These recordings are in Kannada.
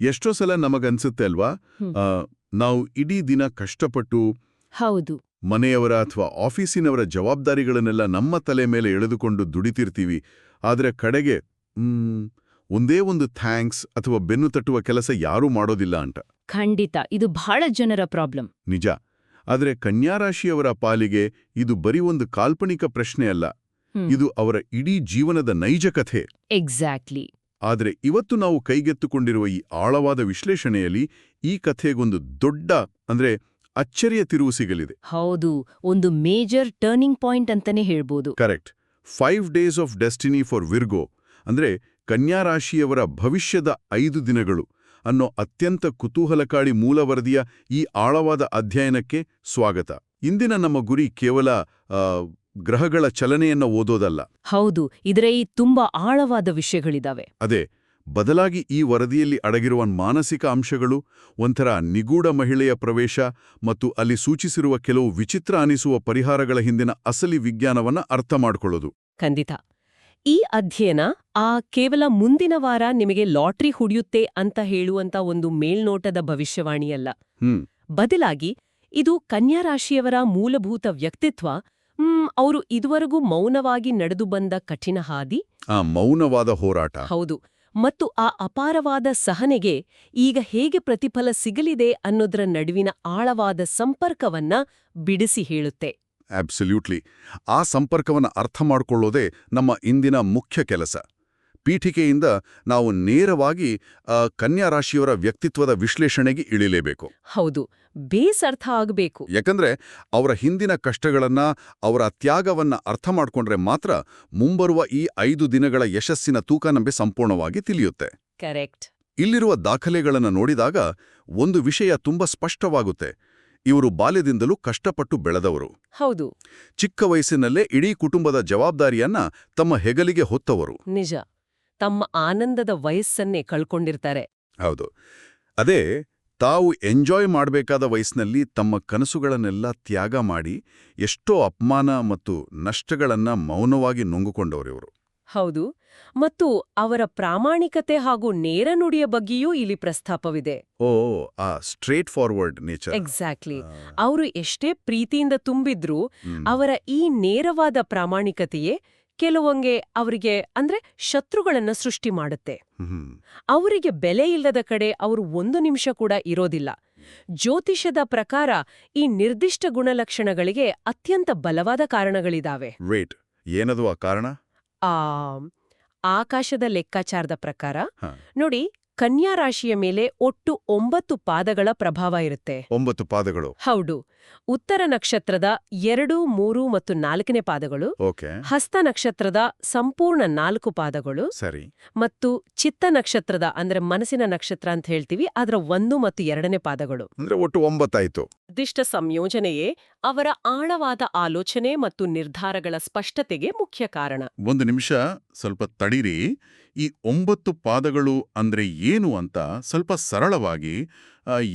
ಎಷ್ಟೋ ಸಲ ನಮಗನ್ಸುತ್ತೆ ಅಲ್ವಾ, ಆ, ನಾವು ಇಡೀ ದಿನ ಕಷ್ಟಪಟ್ಟು ಹೌದು. ಮನೆಯವರ ಅಥವಾ ಆಫೀಸಿನವರ ಜವಾಬ್ದಾರಿಗಳನ್ನೆಲ್ಲ ನಮ್ಮ ತಲೆ ಮೇಲೆ ಎಳೆದುಕೊಂಡು ದುಡಿತಿರ್ತೀವಿ. ಆದರೆ ಕಡೆಗೆ ಒಂದೇ ಒಂದು ಥ್ಯಾಂಕ್ಸ್ ಅಥವಾ ಬೆನ್ನು ತಟ್ಟುವ ಕೆಲಸ ಯಾರೂ ಮಾಡೋದಿಲ್ಲ ಅಂತ. ಖಂಡಿತ, ಇದು ಬಹಳ ಜನರ ಪ್ರಾಬ್ಲಮ್. ನಿಜ. ಆದರೆ ಕನ್ಯಾರಾಶಿಯವರ ಪಾಲಿಗೆ ಇದು ಬರೀ ಒಂದು ಕಾಲ್ಪನಿಕ ಪ್ರಶ್ನೆ ಅಲ್ಲ, ಇದು ಅವರ ಇಡೀ ಜೀವನದ ನೈಜ ಕಥೆ. ಎಕ್ಸಾಕ್ಟ್ಲಿ. ಆದರೆ ಇವತ್ತು ನಾವು ಕೈಗೆತ್ತುಕೊಂಡಿರುವ ಈ ಆಳವಾದ ವಿಶ್ಲೇಷಣೆಯಲ್ಲಿ ಈ ಕಥೆಗೊಂದು ದೊಡ್ಡ ಅಚ್ಚರಿಯ ತಿರುವು ಸಿಗಲಿದೆ. ಹೌದು, ಒಂದು ಮೇಜರ್ ಟರ್ನಿಂಗ್ ಪಾಯಿಂಟ್ ಅಂತಾನೆ ಹೇಳ್ಬೋದು. Correct. 5 days of destiny for Virgo ಅಂದ್ರೆ ಕನ್ಯಾರಾಶಿಯವರ ಭವಿಷ್ಯದ 5 ದಿನಗಳು ಅನ್ನೋ ಅತ್ಯಂತ ಕುತೂಹಲಕಾರಿ ಮೂಲವರದಿಯ ಈ ಆಳವಾದ ಅಧ್ಯಯನಕ್ಕೆ ಸ್ವಾಗತ. ಇಂದಿನ ನಮ್ಮ ಗುರಿ ಕೇವಲ ಗ್ರಹಗಳ ಚಲನೆಯನ್ನ ಓದೋದಲ್ಲ. ಹೌದು, ಇದರಲ್ಲಿ ತುಂಬಾ ಆಳವಾದ ವಿಷಯಗಳಿದಾವೆ. ಅದೇ, ಬದಲಾಗಿ ಈ ವರದಿಯಲ್ಲಿ ಅಡಗಿರುವ ಮಾನಸಿಕ ಅಂಶಗಳು, ಒಂಥರ ನಿಗೂಢ ಮಹಿಳೆಯ ಪ್ರವೇಶ ಮತ್ತು ಅಲ್ಲಿ ಸೂಚಿಸಿರುವ ಕೆಲವು ವಿಚಿತ್ರ ಅನಿಸುವ ಪರಿಹಾರಗಳ ಹಿಂದಿನ ಅಸಲಿ ವಿಜ್ಞಾನವನ್ನ ಅರ್ಥ ಮಾಡ್ಕೊಳ್ಳೋದು. ಖಂಡಿತ. ಈ ಅಧ್ಯಯನ ಕೇವಲ ಮುಂದಿನ ವಾರ ನಿಮಗೆ ಲಾಟ್ರಿ ಹುಡಿಯುತ್ತೆ ಅಂತ ಹೇಳುವಂತ ಒಂದು ಮೇಲ್ನೋಟದ ಭವಿಷ್ಯವಾಣಿಯಲ್ಲ. ಬದಲಾಗಿ ಇದು ಕನ್ಯಾರಾಶಿಯವರ ಮೂಲಭೂತ ವ್ಯಕ್ತಿತ್ವ, ಅವರು ಇದುವರೆಗೂ ಮೌನವಾಗಿ ನಡೆದು ಬಂದ ಕಠಿಣ ಹಾದಿ, ಮೌನವಾದ ಹೋರಾಟ, ಹೌದು, ಮತ್ತು ಆ ಅಪಾರವಾದ ಸಹನೆಗೆ ಈಗ ಹೇಗೆ ಪ್ರತಿಫಲ ಸಿಗಲಿದೆ ಅನ್ನೋದರ ನಡುವಿನ ಆಳವಾದ ಸಂಪರ್ಕವನ್ನ ಬಿಡಿಸಿ ಹೇಳುತ್ತೆ. ಅಬ್ಸಲ್ಯೂಟ್ಲಿ. ಆ ಸಂಪರ್ಕವನ್ನು ಅರ್ಥ ಮಾಡಿಕೊಳ್ಳೋದೇ ನಮ್ಮ ಇಂದಿನ ಮುಖ್ಯ ಕೆಲಸ. ಪೀಠಿಕೆಯಿಂದ ನಾವು ನೇರವಾಗಿ ಕನ್ಯಾರಾಶಿಯವರ ವ್ಯಕ್ತಿತ್ವದ ವಿಶ್ಲೇಷಣೆಗೆ ಇಳಿಲೇಬೇಕು. ಹೌದು, ಬೇಸ್ ಅರ್ಥ ಆಗಬೇಕು. ಯಾಕಂದ್ರೆ ಅವರ ಹಿಂದಿನ ಕಷ್ಟಗಳನ್ನ, ಅವರ ತ್ಯಾಗವನ್ನ ಅರ್ಥ ಮಾಡ್ಕೊಂಡ್ರೆ ಮಾತ್ರ ಮುಂಬರುವ ಈ 5 ದಿನಗಳ ಯಶಸ್ಸಿನ ತೂಕ ನಮಗೆ ಸಂಪೂರ್ಣವಾಗಿ ತಿಳಿಯುತ್ತೆ. ಕರೆಕ್ಟ್. ಇಲ್ಲಿರುವ ದಾಖಲೆಗಳನ್ನು ನೋಡಿದಾಗ ಒಂದು ವಿಷಯ ತುಂಬಾ ಸ್ಪಷ್ಟವಾಗುತ್ತೆ. ಇವರು ಬಾಲ್ಯದಿಂದಲೂ ಕಷ್ಟಪಟ್ಟು ಬೆಳೆದವರು. ಹೌದು. ಚಿಕ್ಕ ವಯಸ್ಸಿನಲ್ಲೇ ಇಡೀ ಕುಟುಂಬದ ಜವಾಬ್ದಾರಿಯನ್ನ ತಮ್ಮ ಹೆಗಲಿಗೆ ಹೊತ್ತವರು. ನಿಜ. ತಮ್ಮ ಆನಂದದ ವಯಸ್ಸನ್ನೇ ಕಳ್ಕೊಂಡಿರ್ತಾರೆ. ಹೌದು. ಅದೇ, ತಾವು ಎಂಜಾಯ್ ಮಾಡಬೇಕಾದ ವಯಸ್ಸಿನಲ್ಲಿ ತಮ್ಮ ಕನಸುಗಳನ್ನೆಲ್ಲ ತ್ಯಾಗ ಮಾಡಿ ಎಷ್ಟೋ ಅಪಮಾನ ಮತ್ತು ನಷ್ಟಗಳನ್ನ ಮೌನವಾಗಿ ನುಂಗಿಕೊಂಡವರಿವರು. ಹೌದು, ಮತ್ತು ಅವರ ಪ್ರಾಮಾಣಿಕತೆ ಹಾಗೂ ನೇರ ನುಡಿಯ ಬಗ್ಗೆಯೂ ಇಲ್ಲಿ ಪ್ರಸ್ತಾಪವಿದೆ. ಆ ಸ್ಟ್ರೇಟ್ ಫಾರ್ವರ್ಡ್ ನೇಚರ್. ಎಕ್ಸಾಕ್ಟ್ಲಿ. ಅವರು ಎಷ್ಟೇ ಪ್ರೀತಿಯಿಂದ ತುಂಬಿದ್ರೂ ಅವರ ಈ ನೇರವಾದ ಪ್ರಾಮಾಣಿಕತೆಯೇ ಕೆಲವೊಂಗೆ ಅವರಿಗೆ ಶತ್ರುಗಳನ್ನ ಸೃಷ್ಟಿ ಮಾಡುತ್ತೆ. ಅವರಿಗೆ ಬೆಲೆ ಇಲ್ಲದ ಕಡೆ ಅವರು 1 ನಿಮಿಷ ಕೂಡ ಇರೋದಿಲ್ಲ. ಜ್ಯೋತಿಷದ ಪ್ರಕಾರ ಈ ನಿರ್ದಿಷ್ಟ ಗುಣಲಕ್ಷಣಗಳಿಗೆ ಅತ್ಯಂತ ಬಲವಾದ ಕಾರಣಗಳಿದಾವೆ. ಏನದು ಆ ಕಾರಣ? ಆಕಾಶದ ಲೆಕ್ಕಾಚಾರದ ಪ್ರಕಾರ ನೋಡಿ, ಕನ್ಯಾ ರಾಶಿಯ ಮೇಲೆ ಒಟ್ಟು 9 ಪಾದಗಳ ಪ್ರಭಾವ ಇರುತ್ತೆ. 9 ಪಾದಗಳು? ಹೌದು. ಉತ್ತರ ನಕ್ಷತ್ರದ 2, 3 ಮತ್ತು 4ನೇ ಪಾದಗಳು, ಹಸ್ತ ನಕ್ಷತ್ರದ ಸಂಪೂರ್ಣ 4 ಪಾದಗಳು, ಸರಿ, ಮತ್ತು ಚಿತ್ತ ನಕ್ಷತ್ರದ ಮನಸ್ಸಿನ ನಕ್ಷತ್ರ ಅಂತ ಹೇಳ್ತೀವಿ, ಅದರ 1 ಮತ್ತು 2ನೇ ಪಾದಗಳು. ಒಟ್ಟು 9 ಆಯ್ತು. ನಿರ್ದಿಷ್ಟ ಸಂಯೋಜನೆಯೇ ಅವರ ಆಳವಾದ ಆಲೋಚನೆ ಮತ್ತು ನಿರ್ಧಾರಗಳ ಸ್ಪಷ್ಟತೆಗೆ ಮುಖ್ಯ ಕಾರಣ. ಒಂದು ನಿಮಿಷ, ಸ್ವಲ್ಪ ತಡೀರಿ. ಈ 9 ಪಾದಗಳು ಏನು ಅಂತ ಸ್ವಲ್ಪ ಸರಳವಾಗಿ,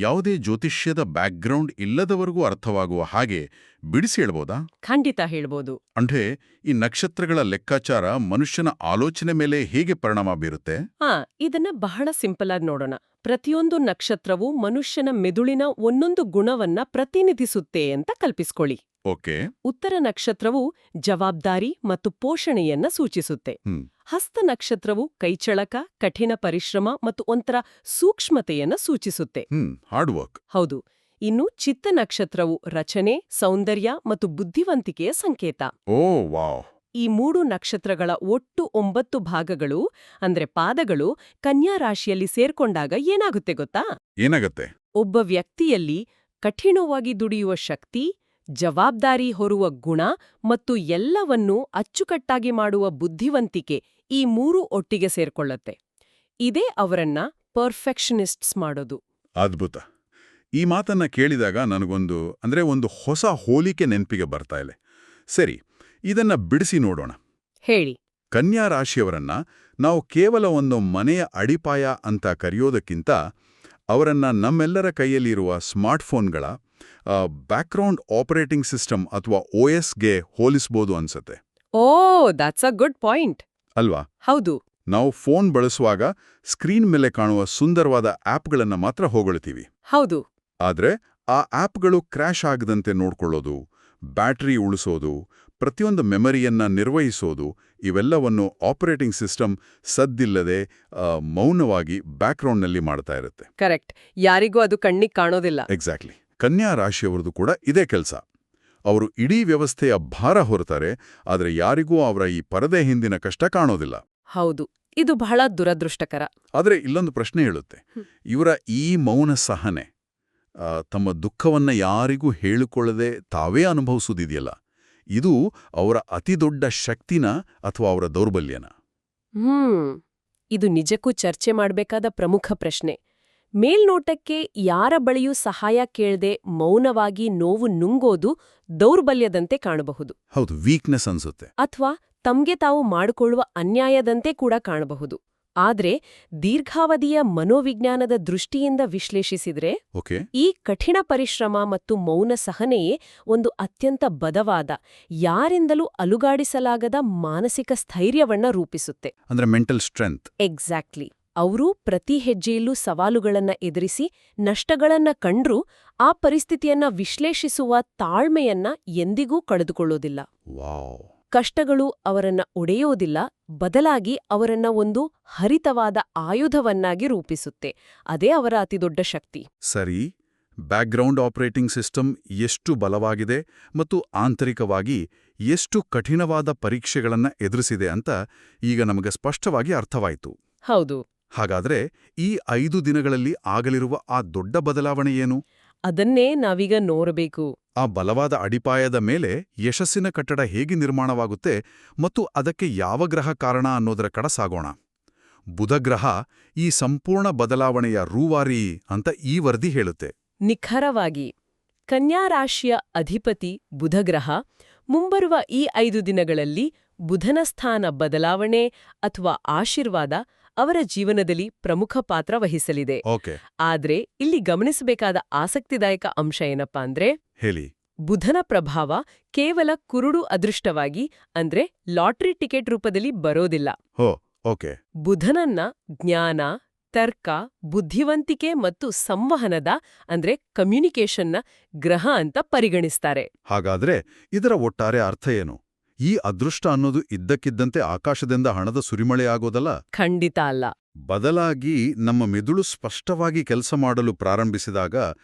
ಯಾವುದೇ ಜ್ಯೋತಿಷ್ಯದ ಬ್ಯಾಕ್ಗ್ರೌಂಡ್ ಇಲ್ಲದವರೆಗೂ ಅರ್ಥವಾಗುವ ಹಾಗೆ ಬಿಡಿಸಿ ಹೇಳ್ಬೋದಾ? ಖಂಡಿತ ಹೇಳ್ಬೋದು. ಈ ನಕ್ಷತ್ರಗಳ ಲೆಕ್ಕಾಚಾರ ಮನುಷ್ಯನ ಆಲೋಚನೆ ಮೇಲೆ ಹೇಗೆ ಪರಿಣಾಮ ಬೀರುತ್ತೆ? ಇದನ್ನ ಬಹಳ ಸಿಂಪಲ್ ಆಗಿ ನೋಡೋಣ. ಪ್ರತಿಯೊಂದು ನಕ್ಷತ್ರವು ಮನುಷ್ಯನ ಮೆದುಳಿನ ಒಂದೊಂದು ಗುಣವನ್ನ ಪ್ರತಿನಿಧಿಸುತ್ತೆ ಅಂತ ಕಲ್ಪಿಸ್ಕೊಳ್ಳಿ. ಉತ್ತರ ನಕ್ಷತ್ರವು ಜವಾಬ್ದಾರಿ ಮತ್ತು ಪೋಷಣೆಯನ್ನ ಸೂಚಿಸುತ್ತೆ. ಹಸ್ತ ನಕ್ಷತ್ರವು ಕೈಚಳಕ, ಕಠಿಣ ಪರಿಶ್ರಮ ಮತ್ತು ಒಂಥರ ಸೂಕ್ಷ್ಮತೆಯನ್ನ ಸೂಚಿಸುತ್ತೆ. Hard work. ಹೌದು. ಇನ್ನು ಚಿತ್ತ ನಕ್ಷತ್ರವು ರಚನೆ, ಸೌಂದರ್ಯ ಮತ್ತು ಬುದ್ಧಿವಂತಿಕೆಯ ಸಂಕೇತ. ಈ 3 ನಕ್ಷತ್ರಗಳ ಒಟ್ಟು 9 ಭಾಗಗಳು ಪಾದಗಳು ಕನ್ಯಾ ರಾಶಿಯಲ್ಲಿ ಸೇರ್ಕೊಂಡಾಗ ಏನಾಗುತ್ತೆ ಗೊತ್ತಾ? ಏನಾಗುತ್ತೆ? ಒಬ್ಬ ವ್ಯಕ್ತಿಯಲ್ಲಿ ಕಠಿಣವಾಗಿ ದುಡಿಯುವ ಶಕ್ತಿ, ಜವಾಬ್ದಾರಿ ಹೊರುವ ಗುಣ ಮತ್ತು ಎಲ್ಲವನ್ನೂ ಅಚ್ಚುಕಟ್ಟಾಗಿ ಮಾಡುವ ಬುದ್ಧಿವಂತಿಕೆ, ಈ 3 ಒಟ್ಟಿಗೆ ಸೇರ್ಕೊಳ್ಳುತ್ತೆ. ಇದೇ ಅವರನ್ನ ಪರ್ಫೆಕ್ಷನಿಸ್ಟ್ಸ್ ಮಾಡೋದು. ಅದ್ಭುತ. ಈ ಮಾತನ್ನ ಕೇಳಿದಾಗ ನನಗೊಂದು ಹೊಸ ಹೋಲಿಕೆ ನೆನಪಿಗೆ ಬರ್ತಾ ಇದೆ. ಸರಿ, ಇದನ್ನ ಬಿಡಿಸಿ ನೋಡೋಣ. ಹೇಳಿ. ಕನ್ಯಾ ರಾಶಿಯವರನ್ನ ನಾವು ಕೇವಲ ಒಂದು ಮನೆಯ ಅಡಿಪಾಯ ಅಂತ ಕರೆಯೋದಕ್ಕಿಂತ ಅವರನ್ನ ನಮ್ಮೆಲ್ಲರ ಕೈಯಲ್ಲಿರುವ ಸ್ಮಾರ್ಟ್ಫೋನ್ಗಳ ಬ್ಯಾಕ್ಗ್ರೌಂಡ್ ಆಪರೇಟಿಂಗ್ ಸಿಸ್ಟಮ್ ಅಥವಾ OSಗೆ ಹೋಲಿಸ್ಬೋದು ಅನ್ಸತ್ತೆ. That's a good point. ಅಲ್ವಾ? ಹೌದು. ನಾವು ಫೋನ್ ಬಳಸುವಾಗ ಸ್ಕ್ರೀನ್ ಮೇಲೆ ಕಾಣುವ ಸುಂದರವಾದ ಆಪ್ಗಳನ್ನು ಮಾತ್ರ ಹೊಗಳ್ತೀವಿ. ಹೌದು. ಆದ್ರೆ ಆ ಆಪ್ಗಳು ಕ್ರ್ಯಾಶ್ ಆಗದಂತೆ ನೋಡ್ಕೊಳ್ಳೋದು, ಬ್ಯಾಟರಿ ಉಳಿಸೋದು, ಪ್ರತಿಯೊಂದು ಮೆಮರಿಯನ್ನ ನಿರ್ವಹಿಸೋದು ಇವೆಲ್ಲವನ್ನು ಆಪರೇಟಿಂಗ್ ಸಿಸ್ಟಮ್ ಸದ್ದಿಲ್ಲದೆ ಮೌನವಾಗಿ ಬ್ಯಾಕ್ಗ್ರೌಂಡ್ನಲ್ಲಿ ಮಾಡ್ತಾ ಇರುತ್ತೆ. ಕರೆಕ್ಟ್. ಯಾರಿಗೂ ಅದು ಕಣ್ಣಿಗೆ ಕಾಣೋದಿಲ್ಲ. ಎಕ್ಸಾಕ್ಟ್ಲಿ. ಕನ್ಯಾ ರಾಶಿಯವರದು ಕೂಡ ಇದೇ ಕೆಲಸ. ಅವರು ಇಡೀ ವ್ಯವಸ್ಥೆಯ ಭಾರ ಹೊರತಾರೆ, ಆದರೆ ಯಾರಿಗೂ ಅವರ ಈ ಪರದೆ ಹಿಂದಿನ ಕಷ್ಟ ಕಾಣೋದಿಲ್ಲ. ಹೌದು, ಇದು ಬಹಳ ದುರದೃಷ್ಟಕರ. ಆದರೆ ಇಲ್ಲೊಂದು ಪ್ರಶ್ನೆ ಹೇಳುತ್ತೆ, ಇವರ ಈ ಮೌನ ಸಹನೆ, ತಮ್ಮ ದುಃಖವನ್ನ ಯಾರಿಗೂ ಹೇಳಿಕೊಳ್ಳದೆ ತಾವೇ ಅನುಭವಿಸುವುದಿದೆಯಲ್ಲ, ಇದು ಅವರ ಅತಿದೊಡ್ಡ ಶಕ್ತಿನ ಅಥವಾ ಅವರ ದೌರ್ಬಲ್ಯನ? ಇದು ನಿಜಕ್ಕೂ ಚರ್ಚೆ ಮಾಡಬೇಕಾದ ಪ್ರಮುಖ ಪ್ರಶ್ನೆ. ಮೇಲ್ನೋಟಕ್ಕೆ ಯಾರ ಬಳಿಯೂ ಸಹಾಯ ಕೇಳದೆ ಮೌನವಾಗಿ ನೋವು ನುಂಗೋದು ದೌರ್ಬಲ್ಯದಂತೆ ಕಾಣಬಹುದು. ಹೌದು, ವೀಕ್ನೆಸ್ ಅನ್ಸುತ್ತೆ. ಅಥವಾ ತಮ್ಗೆ ತಾವು ಮಾಡಿಕೊಳ್ಳುವ ಅನ್ಯಾಯದಂತೆ ಕೂಡ ಕಾಣಬಹುದು. ಆದ್ರೆ ದೀರ್ಘಾವಧಿಯ ಮನೋವಿಜ್ಞಾನದ ದೃಷ್ಟಿಯಿಂದ ವಿಶ್ಲೇಷಿಸಿದ್ರೆ ಈ ಕಠಿಣ ಪರಿಶ್ರಮ ಮತ್ತು ಮೌನ ಸಹನೆಯೇ ಒಂದು ಅತ್ಯಂತ ಬದವಾದ, ಯಾರಿಂದಲೂ ಅಲುಗಾಡಿಸಲಾಗದ ಮಾನಸಿಕ ಸ್ಥೈರ್ಯವನ್ನ ರೂಪಿಸುತ್ತೆ. ಅಂದ್ರೆ ಮೆಂಟಲ್ ಸ್ಟ್ರೆಂತ್. ಎಕ್ಸಾಕ್ಟ್ಲಿ. ಅವರು ಪ್ರತಿ ಹೆಜ್ಜೆಯಲ್ಲೂ ಸವಾಲುಗಳನ್ನ ಎದುರಿಸಿ ನಷ್ಟಗಳನ್ನ ಕಂಡ್ರೂ ಆ ಪರಿಸ್ಥಿತಿಯನ್ನ ವಿಶ್ಲೇಷಿಸುವ ತಾಳ್ಮೆಯನ್ನ ಎಂದಿಗೂ ಕಳೆದುಕೊಳ್ಳೋದಿಲ್ಲ. ಕಷ್ಟಗಳು ಅವರನ್ನ ಒಡೆಯೋದಿಲ್ಲ, ಬದಲಾಗಿ ಅವರನ್ನ ಒಂದು ಹರಿತವಾದ ಆಯುಧವನ್ನಾಗಿ ರೂಪಿಸುತ್ತೆ. ಅದೇ ಅವರ ಅತಿದೊಡ್ಡ ಶಕ್ತಿ. ಸರಿ, ಬ್ಯಾಕ್ಗ್ರೌಂಡ್ ಆಪರೇಟಿಂಗ್ ಸಿಸ್ಟಮ್ ಎಷ್ಟು ಬಲವಾಗಿದೆ ಮತ್ತು ಆಂತರಿಕವಾಗಿ ಎಷ್ಟು ಕಠಿಣವಾದ ಪರೀಕ್ಷೆಗಳನ್ನ ಎದುರಿಸಿದೆ ಅಂತ ಈಗ ನಮಗೆ ಸ್ಪಷ್ಟವಾಗಿ ಅರ್ಥವಾಯಿತು. ಹೌದು. ಹಾಗಾದ್ರೆ ಈ 5 ದಿನಗಳಲ್ಲಿ ಆಗಲಿರುವ ಆ ದೊಡ್ಡ ಬದಲಾವಣೆ ಏನು? ಅದನ್ನೇ ನಾವೀಗ ನೋಡಬೇಕು. ಆ ಬಲವಾದ ಅಡಿಪಾಯದ ಮೇಲೆ ಯಶಸ್ಸಿನ ಕಟ್ಟಡ ಹೇಗೆ ನಿರ್ಮಾಣವಾಗುತ್ತೆ ಮತ್ತು ಅದಕ್ಕೆ ಯಾವ ಗ್ರಹ ಕಾರಣ ಅನ್ನೋದರ ಕಡ ಸಾಗೋಣ. ಬುಧ ಗ್ರಹ ಈ ಸಂಪೂರ್ಣ ಬದಲಾವಣೆಯ ರೂವಾರಿ ಅಂತ ಈ ವರದಿ ಹೇಳುತ್ತೆ. ನಿಖರವಾಗಿ. ಕನ್ಯಾ ರಾಶಿಯ ಅಧಿಪತಿ ಬುಧಗ್ರಹ ಮುಂಬರುವ ಈ 5 ದಿನಗಳಲ್ಲಿ ಬುಧನ ಸ್ಥಾನ ಬದಲಾವಣೆ ಅಥವಾ ಆಶೀರ್ವಾದ ಅವರ ಜೀವನದಲ್ಲಿ ಪ್ರಮುಖ ಪಾತ್ರ ವಹಿಸಲಿದೆ. ಆದ್ರೆ ಇಲ್ಲಿ ಗಮನಿಸಬೇಕಾದ ಆಸಕ್ತಿದಾಯಕ ಅಂಶ ಏನಪ್ಪಾ ಅಂದ್ರೆ, ಹೇಳಿ, ಬುಧನ ಪ್ರಭಾವ ಕೇವಲ ಕುರುಡು ಅದೃಷ್ಟವಾಗಿ ಅಂದ್ರೆ ಲಾಟ್ರಿ ಟಿಕೆಟ್ ರೂಪದಲ್ಲಿ ಬರೋದಿಲ್ಲ. ಬುಧನನ್ನ ಜ್ಞಾನ, ತರ್ಕ, ಬುದ್ಧಿವಂತಿಕೆ ಮತ್ತು ಸಂವಹನದ ಅಂದ್ರೆ ಕಮ್ಯುನಿಕೇಷನ್ನ ಗ್ರಹ ಅಂತ ಪರಿಗಣಿಸ್ತಾರೆ. ಹಾಗಾದ್ರೆ ಇದರ ಒಟ್ಟಾರೆ ಅರ್ಥ ಏನು? ಈ ಅದೃಷ್ಟ ಅನ್ನೋದು ಇದ್ದಕ್ಕಿದ್ದಂತೆ ಆಕಾಶದಿಂದ ಹಣದ ಸುರಿಮಳೆಯಾಗೋದಲ್ಲ. ಖಂಡಿತ ಅಲ್ಲ. ಬದಲಾಗಿ ನಮ್ಮ ಮೆದುಳು ಸ್ಪಷ್ಟವಾಗಿ ಕೆಲಸ ಮಾಡಲು ಪ್ರಾರಂಭಿಸಿದಾಗ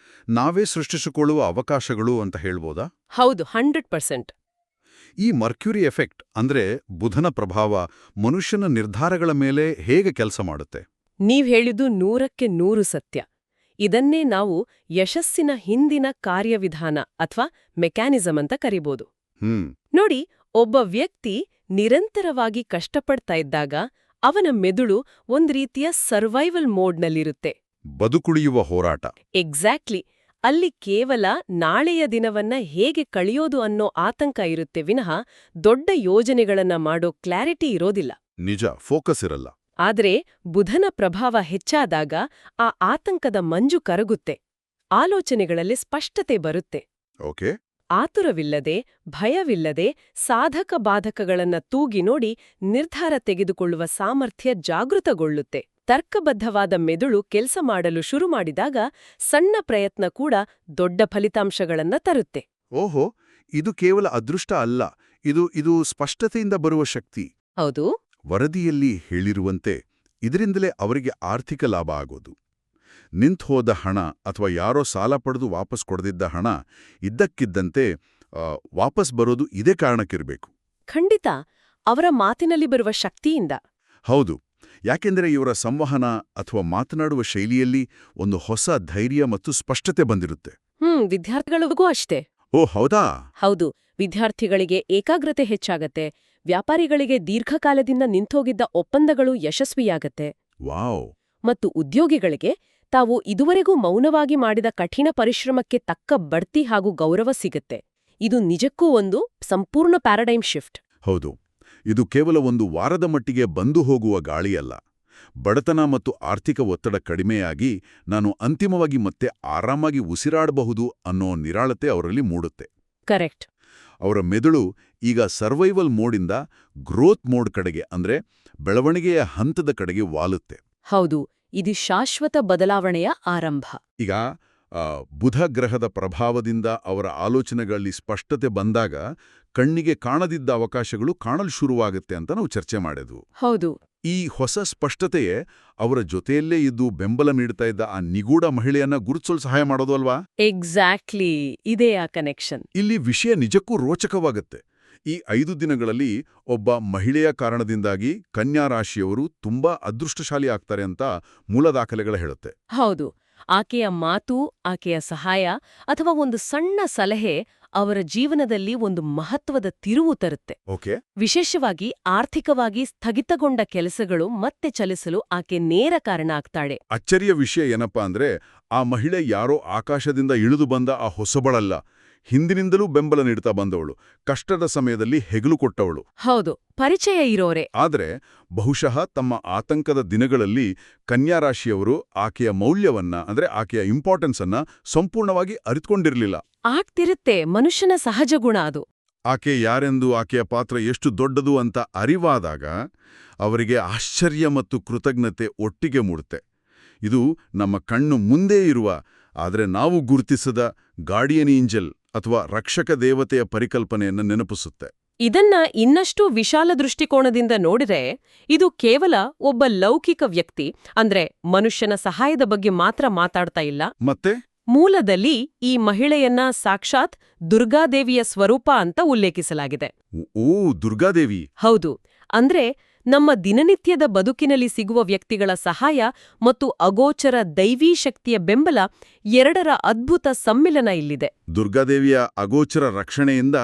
ನಾವೇ ಸೃಷ್ಟಿಸಿಕೊಳ್ಳುವ ಅವಕಾಶಗಳು ಅಂತ ಹೇಳ್ಬೋದಾ? ಹೌದು, 100%. ಈ ಮರ್ಕ್ಯುರಿ ಎಫೆಕ್ಟ್ ಅಂದ್ರೆ ಬುಧನ ಪ್ರಭಾವ ಮನುಷ್ಯನ ನಿರ್ಧಾರಗಳ ಮೇಲೆ ಹೇಗೆ ಕೆಲಸ ಮಾಡುತ್ತೆ? ನೀವ್ ಹೇಳಿದ್ದು 100ಕ್ಕೆ 100 ಸತ್ಯ. ಇದನ್ನೇ ನಾವು ಯಶಸ್ಸಿನ ಹಿಂದಿನ ಕಾರ್ಯವಿಧಾನ ಅಥವಾ ಮೆಕ್ಯಾನಿಸಮ್ ಅಂತ ಕರಿಬೋದು. ನೋಡಿ, ಒಬ್ಬ ವ್ಯಕ್ತಿ ನಿರಂತರವಾಗಿ ಕಷ್ಟಪಡ್ತಾ ಇದ್ದಾಗ ಅವನ ಮೆದುಳು ಒಂದ್ ರೀತಿಯ ಸರ್ವೈವಲ್ ಮೋಡ್ನಲ್ಲಿರುತ್ತೆ. ಬದುಕುಳಿಯುವ ಹೋರಾಟ. ಎಕ್ಸಾಕ್ಟ್ಲಿ. ಅಲ್ಲಿ ಕೇವಲ ನಾಳೆಯ ದಿನವನ್ನ ಹೇಗೆ ಕಳೆಯೋದು ಅನ್ನೋ ಆತಂಕ ಇರುತ್ತೆ ವಿನಃ ದೊಡ್ಡ ಯೋಜನೆಗಳನ್ನ ಮಾಡೋ ಕ್ಲಾರಿಟಿ ಇರೋದಿಲ್ಲ. ನಿಜ, ಫೋಕಸ್ ಇರಲ್ಲ. ಆದ್ರೆ ಬುಧನ ಪ್ರಭಾವ ಹೆಚ್ಚಾದಾಗ ಆ ಆತಂಕದ ಮಂಜು ಕರಗುತ್ತೆ. ಆಲೋಚನೆಗಳಲ್ಲಿ ಸ್ಪಷ್ಟತೆ ಬರುತ್ತೆ. ಆತುರವಿಲ್ಲದೆ, ಭಯವಿಲ್ಲದೆ ಸಾಧಕ ಬಾಧಕಗಳನ್ನ ತೂಗಿ ನೋಡಿ ನಿರ್ಧಾರ ತೆಗೆದುಕೊಳ್ಳುವ ಸಾಮರ್ಥ್ಯ ಜಾಗೃತಗೊಳ್ಳುತ್ತೆ. ತರ್ಕಬದ್ಧವಾದ ಮೆದುಳು ಕೆಲಸ ಮಾಡಲು ಶುರು ಮಾಡಿದಾಗ ಸಣ್ಣ ಪ್ರಯತ್ನ ಕೂಡ ದೊಡ್ಡ ಫಲಿತಾಂಶಗಳನ್ನ ತರುತ್ತೆ. ಇದು ಕೇವಲ ಅದೃಷ್ಟ ಅಲ್ಲ, ಇದು ಸ್ಪಷ್ಟತೆಯಿಂದ ಬರುವ ಶಕ್ತಿ. ಹೌದು. ವರದಿಯಲ್ಲಿ ಹೇಳಿರುವಂತೆ ಇದರಿಂದಲೇ ಅವರಿಗೆ ಆರ್ಥಿಕ ಲಾಭ ಆಗೋದು. ನಿಂತ್ಹೋದ ಹಣ ಅಥವಾ ಯಾರೋ ಸಾಲ ಪಡೆದು ವಾಪಸ್ ಕೊಡದಿದ್ದ ಹಣ ಇದ್ದಕ್ಕಿದ್ದಂತೆ ವಾಪಸ್ ಬರೋದು ಇದೇ ಕಾರಣಕ್ಕಿರಬೇಕು. ಖಂಡಿತ, ಅವರ ಮಾತಿನಲ್ಲಿ ಬರುವ ಶಕ್ತಿಯಿಂದ. ಹೌದು, ಯಾಕೆಂದರೆ ಇವರ ಸಂವಹನ ಅಥವಾ ಮಾತನಾಡುವ ಶೈಲಿಯಲ್ಲಿ ಒಂದು ಹೊಸ ಧೈರ್ಯ ಮತ್ತು ಸ್ಪಷ್ಟತೆ ಬಂದಿರುತ್ತೆ. ವಿದ್ಯಾರ್ಥಿಗಳಿಗೂ ಅಷ್ಟೇ. ಹೌದಾ? ಹೌದು, ವಿದ್ಯಾರ್ಥಿಗಳಿಗೆ ಏಕಾಗ್ರತೆ ಹೆಚ್ಚಾಗತ್ತೆ. ವ್ಯಾಪಾರಿಗಳಿಗೆ ದೀರ್ಘಕಾಲದಿಂದ ನಿಂತೋಗಿದ್ದ ಒಪ್ಪಂದಗಳು ಯಶಸ್ವಿಯಾಗತ್ತೆ. ಮತ್ತು ಉದ್ಯೋಗಿಗಳಿಗೆ ತಾವು ಇದುವರೆಗೂ ಮೌನವಾಗಿ ಮಾಡಿದ ಕಠಿಣ ಪರಿಶ್ರಮಕ್ಕೆ ತಕ್ಕ ಬಡ್ತಿ ಹಾಗೂ ಗೌರವ ಸಿಗತ್ತೆ. ಇದು ನಿಜಕ್ಕೂ ಒಂದು ಸಂಪೂರ್ಣ ಪ್ಯಾರಡೈಮ್ ಶಿಫ್ಟ್. ಹೌದು, ಇದು ಕೇವಲ ಒಂದು ವಾರದ ಮಟ್ಟಿಗೆ ಬಂದು ಹೋಗುವ ಗಾಳಿಯಲ್ಲ. ಬಡತನ ಮತ್ತು ಆರ್ಥಿಕ ಒತ್ತಡ ಕಡಿಮೆಯಾಗಿ ನಾನು ಅಂತಿಮವಾಗಿ ಮತ್ತೆ ಆರಾಮಾಗಿ ಉಸಿರಾಡಬಹುದು ಅನ್ನೋ ನಿರಾಳತೆ ಅವರಲ್ಲಿ ಮೂಡುತ್ತೆ. ಕರೆಕ್ಟ್. ಅವರ ಮೆದುಳು ಈಗ ಸರ್ವೈವಲ್ ಮೋಡಿಂದ ಗ್ರೋತ್ ಮೋಡ್ ಕಡೆಗೆ ಅಂದ್ರೆ ಬೆಳವಣಿಗೆಯ ಹಂತದ ಕಡೆಗೆ ವಾಲುತ್ತೆ. ಹೌದು, ಇದು ಶಾಶ್ವತ ಬದಲಾವಣೆಯ ಆರಂಭ. ಈಗ ಬುಧ ಗ್ರಹದ ಪ್ರಭಾವದಿಂದ ಅವರ ಆಲೋಚನೆಗಳಲ್ಲಿ ಸ್ಪಷ್ಟತೆ ಬಂದಾಗ ಕಣ್ಣಿಗೆ ಕಾಣದಿದ್ದ ಅವಕಾಶಗಳು ಕಾಣಲು ಶುರುವಾಗುತ್ತೆ ಅಂತ ನಾವು ಚರ್ಚೆ ಮಾಡಿದ್ವು. ಹೌದು. ಈ ಹೊಸ ಸ್ಪಷ್ಟತೆಯೇ ಅವರ ಜೊತೆಯಲ್ಲೇ ಇದ್ದು ಬೆಂಬಲ ನೀಡ್ತಾ ಇದ್ದ ಆ ನಿಗೂಢ ಮಹಿಳೆಯನ್ನ ಗುರುತಿಸಲು ಸಹಾಯ ಮಾಡೋದು ಅಲ್ವಾ? ಎಕ್ಸಾಕ್ಟ್ಲಿ, ಇದೇ ಆ ಕನೆಕ್ಷನ್. ಇಲ್ಲಿ ವಿಷಯ ನಿಜಕ್ಕೂ ರೋಚಕವಾಗುತ್ತೆ. ಈ 5 ದಿನಗಳಲ್ಲಿ ಒಬ್ಬ ಮಹಿಳೆಯ ಕಾರಣದಿಂದಾಗಿ ಕನ್ಯಾ ರಾಶಿಯವರು ತುಂಬಾ ಅದೃಷ್ಟಶಾಲಿ ಆಗ್ತಾರೆ ಅಂತ ಮೂಲ ದಾಖಲೆಗಳು ಹೇಳುತ್ತೆ. ಹೌದು, ಆಕೆಯ ಮಾತು, ಆಕೆಯ ಸಹಾಯ ಅಥವಾ ಒಂದು ಸಣ್ಣ ಸಲಹೆ ಅವರ ಜೀವನದಲ್ಲಿ ಒಂದು ಮಹತ್ವದ ತಿರುವು ತರುತ್ತೆ. ಓಕೆ. ವಿಶೇಷವಾಗಿ ಆರ್ಥಿಕವಾಗಿ ಸ್ಥಗಿತಗೊಂಡ ಕೆಲಸಗಳು ಮತ್ತೆ ಚಲಿಸಲು ಆಕೆ ನೇರ ಕಾರಣ ಆಗ್ತಾಳೆ. ಅಚ್ಚರಿಯ ವಿಷಯ ಏನಪ್ಪಾ ಅಂದ್ರೆ ಆ ಮಹಿಳೆ ಯಾರೋ ಆಕಾಶದಿಂದ ಇಳಿದು ಬಂದ ಆ ಹೊಸಬಳಲ್ಲ. ಹಿಂದಿನಿಂದಲೂ ಬೆಂಬಲ ನೀಡ್ತಾ ಬಂದವಳು, ಕಷ್ಟದ ಸಮಯದಲ್ಲಿ ಹೆಗಲು ಕೊಟ್ಟವಳು. ಹೌದು, ಪರಿಚಯ ಇರೋರೆ. ಆದರೆ ಬಹುಶಃ ತಮ್ಮ ಆತಂಕದ ದಿನಗಳಲ್ಲಿ ಕನ್ಯಾ ರಾಶಿಯವರು ಆಕೆಯ ಮೌಲ್ಯವನ್ನ ಅಂದ್ರೆ ಆಕೆಯ ಇಂಪಾರ್ಟೆನ್ಸ್ ಅನ್ನ ಸಂಪೂರ್ಣವಾಗಿ ಅರಿತುಕೊಂಡಿರಲಿಲ್ಲ. ಆಗ್ತಿರುತ್ತೆ, ಮನುಷ್ಯನ ಸಹಜ ಗುಣ ಅದು. ಆಕೆ ಯಾರೆಂದು, ಆಕೆಯ ಪಾತ್ರ ಎಷ್ಟು ದೊಡ್ಡದು ಅಂತ ಅರಿವಾದಾಗ ಅವರಿಗೆ ಆಶ್ಚರ್ಯ ಮತ್ತು ಕೃತಜ್ಞತೆ ಒಟ್ಟಿಗೆ ಮೂಡುತ್ತೆ. ಇದು ನಮ್ಮ ಕಣ್ಣು ಮುಂದೇ ಇರುವ ಆದರೆ ನಾವು ಗುರುತಿಸದ ಗಾರ್ಡಿಯನ್ ಏಂಜಲ್ ಅಥವಾ ರಕ್ಷಕ ದೇವತೆಯ ಪರಿಕಲ್ಪನೆಯನ್ನು ನೆನಪಿಸುತ್ತೆ. ಇದನ್ನ ಇನ್ನಷ್ಟು ವಿಶಾಲ ದೃಷ್ಟಿಕೋನದಿಂದ ನೋಡಿದ್ರೆ ಇದು ಕೇವಲ ಒಬ್ಬ ಲೌಕಿಕ ವ್ಯಕ್ತಿ ಅಂದ್ರೆ ಮನುಷ್ಯನ ಸಹಾಯದ ಬಗ್ಗೆ ಮಾತ್ರ ಮಾತಾಡ್ತಾ ಇಲ್ಲ. ಮತ್ತೆ ಮೂಲದಲ್ಲಿ ಈ ಮಹಿಳೆಯನ್ನ ಸಾಕ್ಷಾತ್ ದುರ್ಗಾದೇವಿಯ ಸ್ವರೂಪ ಅಂತ ಉಲ್ಲೇಖಿಸಲಾಗಿದೆ. ಓ, ದುರ್ಗಾದೇವಿ. ಹೌದು, ಅಂದ್ರೆ ನಮ್ಮ ದಿನನಿತ್ಯದ ಬದುಕಿನಲ್ಲಿ ಸಿಗುವ ವ್ಯಕ್ತಿಗಳ ಸಹಾಯ ಮತ್ತು ಅಗೋಚರ ದೈವೀ ಶಕ್ತಿಯ ಬೆಂಬಲ ಎರಡರ ಅದ್ಭುತ ಸಮ್ಮಿಲನ ಇಲ್ಲಿದೆ. ದುರ್ಗಾದೇವಿಯ ಅಗೋಚರ ರಕ್ಷಣೆಯಿಂದ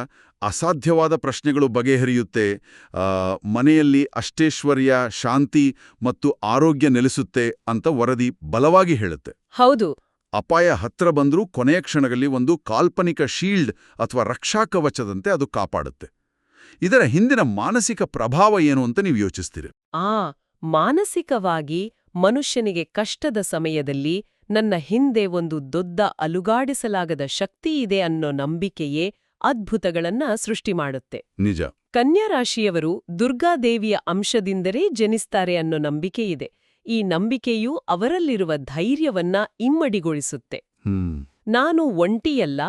ಅಸಾಧ್ಯವಾದ ಪ್ರಶ್ನೆಗಳು ಬಗೆಹರಿಯುತ್ತೆ. ಮನೆಯಲ್ಲಿ ಅಷ್ಟೈಶ್ವರ್ಯ, ಶಾಂತಿ ಮತ್ತು ಆರೋಗ್ಯ ನೆಲೆಸುತ್ತೆ ಅಂತ ವರದಿ ಬಲವಾಗಿ ಹೇಳುತ್ತೆ. ಹೌದು. ಅಪಾಯ ಹತ್ರ ಬಂದ್ರೂ ಕೊನೆಯ ಕ್ಷಣಗಳಲ್ಲಿ ಒಂದು ಕಾಲ್ಪನಿಕ ಶೀಲ್ಡ್ ಅಥವಾ ರಕ್ಷಾ ಕವಚದಂತೆ ಅದು ಕಾಪಾಡುತ್ತೆ. ಇದರ ಹಿಂದಿನ ಮಾನಸಿಕ ಪ್ರಭಾವ ಏನು ಅಂತ ನೀವು ಯೋಚಿಸ್ತೀರಿ? ಮಾನಸಿಕವಾಗಿ ಮನುಷ್ಯನಿಗೆ ಕಷ್ಟದ ಸಮಯದಲ್ಲಿ ನನ್ನ ಹಿಂದೆ ಒಂದು ದೊಡ್ಡ ಅಲುಗಾಡಿಸಲಾಗದ ಶಕ್ತಿಯಿದೆ ಅನ್ನೋ ನಂಬಿಕೆಯೇ ಅದ್ಭುತಗಳನ್ನ ಸೃಷ್ಟಿ ಮಾಡುತ್ತೆ. ನಿಜ. ಕನ್ಯಾ ರಾಶಿಯವರು ದುರ್ಗಾದೇವಿಯ ಅಂಶದಿಂದಲೇ ಜನಿಸ್ತಾರೆ ಅನ್ನೋ ನಂಬಿಕೆಯಿದೆ. ಈ ನಂಬಿಕೆಯು ಅವರಲ್ಲಿರುವ ಧೈರ್ಯವನ್ನ ಇಮ್ಮಡಿಗೊಳಿಸುತ್ತೆ. ನಾನು ಒಂಟಿಯಲ್ಲ,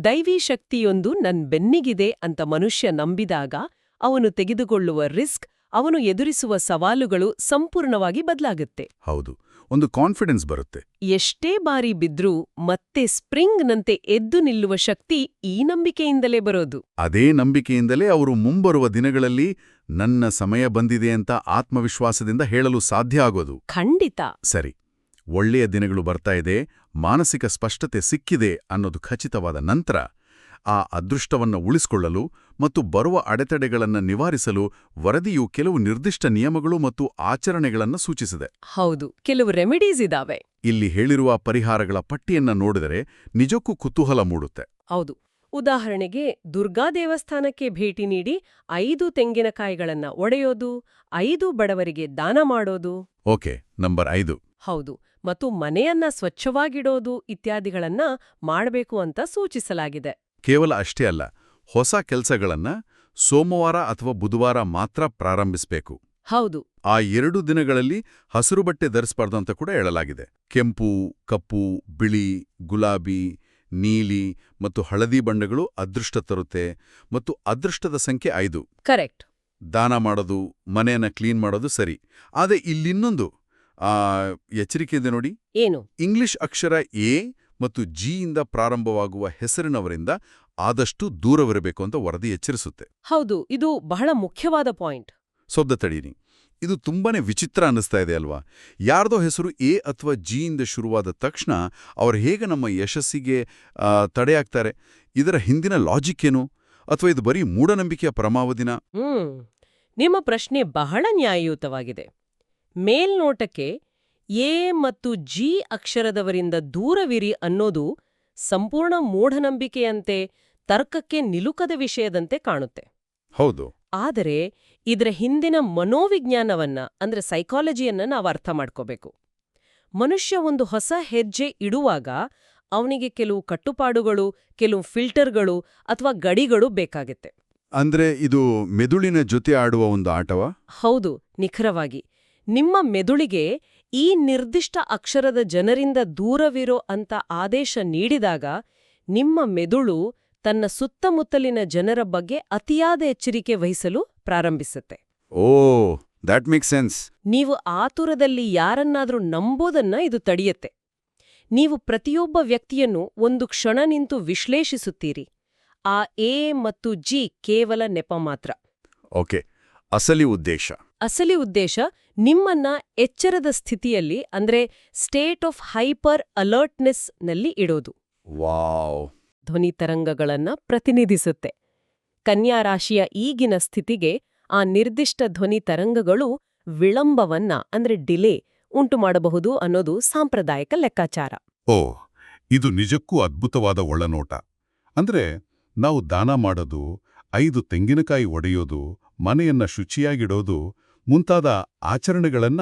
ದೈವೀ ಶಕ್ತಿಯೊಂದು ನನ್ ಬೆನ್ನಿಗಿದೆ ಅಂತ ಮನುಷ್ಯ ನಂಬಿದಾಗ ಅವನು ತೆಗೆದುಕೊಳ್ಳುವ ರಿಸ್ಕ್, ಅವನು ಎದುರಿಸುವ ಸವಾಲುಗಳು ಸಂಪೂರ್ಣವಾಗಿ ಬದಲಾಗುತ್ತೆ. ಹೌದು, ಒಂದು ಕಾನ್ಫಿಡೆನ್ಸ್ ಬರುತ್ತೆ. ಎಷ್ಟೇ ಬಾರಿ ಬಿದ್ರೂ ಮತ್ತೆ ಸ್ಪ್ರಿಂಗ್ನಂತೆ ಎದ್ದು ನಿಲ್ಲುವ ಶಕ್ತಿ ಈ ನಂಬಿಕೆಯಿಂದಲೇ ಬರೋದು. ಅದೇ ನಂಬಿಕೆಯಿಂದಲೇ ಅವರು ಮುಂಬರುವ ದಿನಗಳಲ್ಲಿ ನನ್ನ ಸಮಯ ಬಂದಿದೆ ಅಂತ ಆತ್ಮವಿಶ್ವಾಸದಿಂದ ಹೇಳಲು ಸಾಧ್ಯ ಆಗೋದು. ಖಂಡಿತ. ಸರಿ, ಒಳ್ಳೆಯ ದಿನಗಳು ಬರ್ತಾ ಇದೆ, ಮಾನಸಿಕ ಸ್ಪಷ್ಟತೆ ಸಿಕ್ಕಿದೆ ಅನ್ನೋದು ಖಚಿತವಾದ ನಂತರ ಆ ಅದೃಷ್ಟವನ್ನು ಉಳಿಸಿಕೊಳ್ಳಲು ಮತ್ತು ಬರುವ ಅಡೆತಡೆಗಳನ್ನು ನಿವಾರಿಸಲು ವರದಿಯು ಕೆಲವು ನಿರ್ದಿಷ್ಟ ನಿಯಮಗಳು ಮತ್ತು ಆಚರಣೆಗಳನ್ನು ಸೂಚಿಸಿದೆ. ಹೌದು, ಕೆಲವು ರೆಮಿಡೀಸ್ ಇದಾವೆ. ಇಲ್ಲಿ ಹೇಳಿರುವ ಪರಿಹಾರಗಳ ಪಟ್ಟಿಯನ್ನ ನೋಡಿದರೆ ನಿಜಕ್ಕೂ ಕುತೂಹಲ ಮೂಡುತ್ತೆ. ಹೌದು. ಉದಾಹರಣೆಗೆ ದುರ್ಗಾ ದೇವಸ್ಥಾನಕ್ಕೆ ಭೇಟಿ ನೀಡಿ 5 ತೆಂಗಿನಕಾಯಿಗಳನ್ನ ಒಡೆಯೋದು, 5 ಬಡವರಿಗೆ ದಾನ ಮಾಡೋದು. Okay, number 5. ಹೌದು, ಮತ್ತು ಮನೆಯನ್ನ ಸ್ವಚ್ಛವಾಗಿಡೋದು ಇತ್ಯಾದಿಗಳನ್ನ ಮಾಡಬೇಕು ಅಂತ ಸೂಚಿಸಲಾಗಿದೆ. ಕೇವಲ ಅಷ್ಟೇ ಅಲ್ಲ, ಹೊಸ ಕೆಲಸಗಳನ್ನ ಸೋಮವಾರ ಅಥವಾ ಬುಧವಾರ ಮಾತ್ರ ಪ್ರಾರಂಭಿಸಬೇಕು. ಹೌದು. ಆ 2 ದಿನಗಳಲ್ಲಿ ಹಸಿರು ಬಟ್ಟೆ ಧರಿಸಬಾರ್ದು ಅಂತ ಕೂಡ ಹೇಳಲಾಗಿದೆ. ಕೆಂಪು, ಕಪ್ಪು, ಬಿಳಿ, ಗುಲಾಬಿ, ನೀಲಿ ಮತ್ತು ಹಳದಿ ಬಣ್ಣಗಳು ಅದೃಷ್ಟ ತರುತ್ತೆ ಮತ್ತು ಅದೃಷ್ಟದ ಸಂಖ್ಯೆ 5. ಕರೆಕ್ಟ್. ದಾನ ಮಾಡೋದು, ಮನೆಯನ್ನ ಕ್ಲೀನ್ ಮಾಡೋದು ಸರಿ. ಆದರೆ ಇಲ್ಲಿನ್ನೊಂದು ಎಚ್ಚರಿಕೆ ಇದೆ ನೋಡಿ. ಏನು? ಇಂಗ್ಲಿಷ್ ಅಕ್ಷರ ಎ ಮತ್ತು ಜಿಯಿಂದ ಪ್ರಾರಂಭವಾಗುವ ಹೆಸರಿನವರಿಂದ ಆದಷ್ಟು ದೂರವಿರಬೇಕು ಅಂತ ವರದಿ ಎಚ್ಚರಿಸುತ್ತೆ. ಹೌದು, ಇದು ಬಹಳ ಮುಖ್ಯವಾದ ಪಾಯಿಂಟ್. ಸೊದ್ದ ತಡೀನಿ, ಇದು ತುಂಬಾನೇ ವಿಚಿತ್ರ ಅನ್ನಿಸ್ತಾ ಇದೆ ಅಲ್ವಾ? ಯಾರ್ದೋ ಹೆಸರು ಎ ಅಥವಾ ಜಿಯಿಂದ ಶುರುವಾದ ತಕ್ಷಣ ಅವರು ಹೇಗೆ ನಮ್ಮ ಯಶಸ್ಸಿಗೆ ತಡೆಯಾಗ್ತಾರೆ? ಇದರ ಹಿಂದಿನ ಲಾಜಿಕ್ ಏನು? ಅಥವಾ ಇದು ಬರೀ ಮೂಢನಂಬಿಕೆಯ ಪರಮಾವಧಿನ? ನಿಮ್ಮ ಪ್ರಶ್ನೆ ಬಹಳ ನ್ಯಾಯಯುತವಾಗಿದೆ. ಮೇಲ್ನೋಟಕ್ಕೆ ಎ ಮತ್ತು ಜಿ ಅಕ್ಷರದವರಿಂದ ದೂರವಿರಿ ಅನ್ನೋದು ಸಂಪೂರ್ಣ ಮೂಢನಂಬಿಕೆಯಂತೆ, ತರ್ಕಕ್ಕೆ ನಿಲುಕದ ವಿಷಯದಂತೆ ಕಾಣುತ್ತೆ. ಹೌದು. ಆದರೆ ಇದರ ಹಿಂದಿನ ಮನೋವಿಜ್ಞಾನವನ್ನ ಅಂದ್ರೆ ಸೈಕಾಲಜಿಯನ್ನ ನಾವು ಅರ್ಥ ಮಾಡ್ಕೋಬೇಕು. ಮನುಷ್ಯ ಒಂದು ಹೊಸ ಹೆಜ್ಜೆ ಇಡುವಾಗ ಅವನಿಗೆ ಕೆಲವು ಕಟ್ಟುಪಾಡುಗಳು, ಕೆಲವು ಫಿಲ್ಟರ್ಗಳು ಅಥವಾ ಗಡಿಗಳು ಬೇಕಾಗುತ್ತೆ. ಅಂದ್ರೆ ಇದು ಮೆದುಳಿನ ಜೊತೆ ಆಡುವ ಒಂದು ಆಟವಾ? ಹೌದು, ನಿಖರವಾಗಿ. ನಿಮ್ಮ ಮೆದುಳಿಗೆ ಈ ನಿರ್ದಿಷ್ಟ ಅಕ್ಷರದ ಜನರಿಂದ ದೂರವಿರೋ ಅಂತ ಆದೇಶ ನೀಡಿದಾಗ ನಿಮ್ಮ ಮೆದುಳು ತನ್ನ ಸುತ್ತಮುತ್ತಲಿನ ಜನರ ಬಗ್ಗೆ ಅತಿಯಾದ ಎಚ್ಚರಿಕೆ ವಹಿಸಲು ಪ್ರಾರಂಭಿಸುತ್ತೆ. ಓ, ದ್ಯಾಟ್ ಮೇಕ್ ಸೆನ್ಸ್. ನೀವು ಆತುರದಲ್ಲಿ ಯಾರನ್ನಾದ್ರೂ ನಂಬೋದನ್ನ ಇದು ತಡೆಯುತ್ತೆ. ನೀವು ಪ್ರತಿಯೊಬ್ಬ ವ್ಯಕ್ತಿಯನ್ನು ಒಂದು ಕ್ಷಣ ನಿಂತು ವಿಶ್ಲೇಷಿಸುತ್ತೀರಿ. ಆ ಎ ಮತ್ತು ಜಿ ಕೇವಲ ನೆಪ ಮಾತ್ರ. ಓಕೆ, ಅಸಲಿ ಉದ್ದೇಶ ನಿಮ್ಮನ್ನ ಎಚ್ಚರದ ಸ್ಥಿತಿಯಲ್ಲಿ ಅಂದ್ರೆ ಸ್ಟೇಟ್ ಆಫ್ ಹೈಪರ್ ಅಲರ್ಟ್ನೆಸ್ ನಲ್ಲಿ ಇಡೋದು. ವಾವ್. ಧ್ವನಿ ತರಂಗಗಳನ್ನ ಪ್ರತಿನಿಧಿಸುತ್ತೆ. ಕನ್ಯಾ ರಾಶಿಯ ಈಗಿನ ಸ್ಥಿತಿಗೆ ಆ ನಿರ್ದಿಷ್ಟ ಧ್ವನಿ ತರಂಗಗಳು ವಿಳಂಬವನ್ನ ಅಂದ್ರೆ ಡಿಲೇ ಉಂಟು ಮಾಡಬಹುದು ಅನ್ನೋದು ಸಾಂಪ್ರದಾಯಿಕ ಲೆಕ್ಕಾಚಾರ. ಓ, ಇದು ನಿಜಕ್ಕೂ ಅದ್ಭುತವಾದ ಒಳನೋಟ. ಅಂದ್ರೆ ನಾವು ದಾನ ಮಾಡೋದು, 5 ತೆಂಗಿನಕಾಯಿ ಒಡೆಯೋದು, ಮನೆಯನ್ನ ಶುಚಿಯಾಗಿಡೋದು ಮುಂತಾದ ಆಚರಣೆಗಳನ್ನ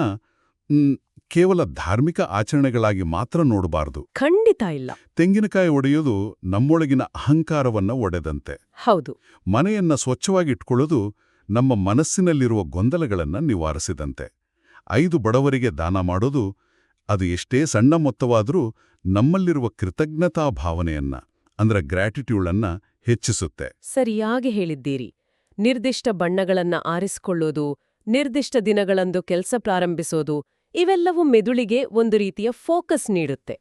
ಕೇವಲ ಧಾರ್ಮಿಕ ಆಚರಣೆಗಳಾಗಿ ಮಾತ್ರ ನೋಡಬಾರದು. ಖಂಡಿತ ಇಲ್ಲ. ತೆಂಗಿನಕಾಯಿ ಒಡೆಯೋದು ನಮ್ಮೊಳಗಿನ ಅಹಂಕಾರವನ್ನ ಒಡೆದಂತೆ. ಹೌದು. ಮನೆಯನ್ನ ಸ್ವಚ್ಛವಾಗಿಟ್ಕೊಳ್ಳೋದು ನಮ್ಮ ಮನಸ್ಸಿನಲ್ಲಿರುವ ಗೊಂದಲಗಳನ್ನ ನಿವಾರಿಸಿದಂತೆ. 5 ಬಡವರಿಗೆ ದಾನ ಮಾಡೋದು, ಅದು ಎಷ್ಟೇ ಸಣ್ಣ ಮೊತ್ತವಾದರೂ ನಮ್ಮಲ್ಲಿರುವ ಕೃತಜ್ಞತಾ ಭಾವನೆಯನ್ನ ಅಂದ್ರೆ ಗ್ರ್ಯಾಟಿಟ್ಯೂಡನ್ನ ಹೆಚ್ಚಿಸುತ್ತೆ. ಸರಿಯಾಗಿ ಹೇಳಿದ್ದೀರಿ. ನಿರ್ದಿಷ್ಟ ಬಣ್ಣಗಳನ್ನ ಆರಿಸಿಕೊಳ್ಳೋದು, ನಿರ್ದಿಷ್ಟ ದಿನಗಳಂದು ಕೆಲಸ ಪ್ರಾರಂಭಿಸೋದು, ಇವೆಲ್ಲವೂ ಮೆದುಳಿಗೆ ಒಂದು ರೀತಿಯ ಫೋಕಸ್ ನೀಡುತ್ತೆ.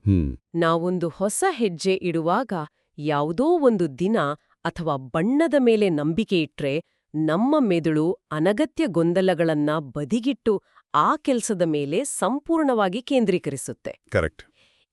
ನಾವೊಂದು ಹೊಸ ಹೆಜ್ಜೆ ಇಡುವಾಗ ಯಾವುದೋ ಒಂದು ದಿನ ಅಥವಾ ಬಣ್ಣದ ಮೇಲೆ ನಂಬಿಕೆ ಇಟ್ರೆ ನಮ್ಮ ಮೆದುಳು ಅನಗತ್ಯ ಗೊಂದಲಗಳನ್ನ ಬದಿಗಿಟ್ಟು ಆ ಕೆಲಸದ ಮೇಲೆ ಸಂಪೂರ್ಣವಾಗಿ ಕೇಂದ್ರೀಕರಿಸುತ್ತೆ. ಕರೆಕ್ಟ್.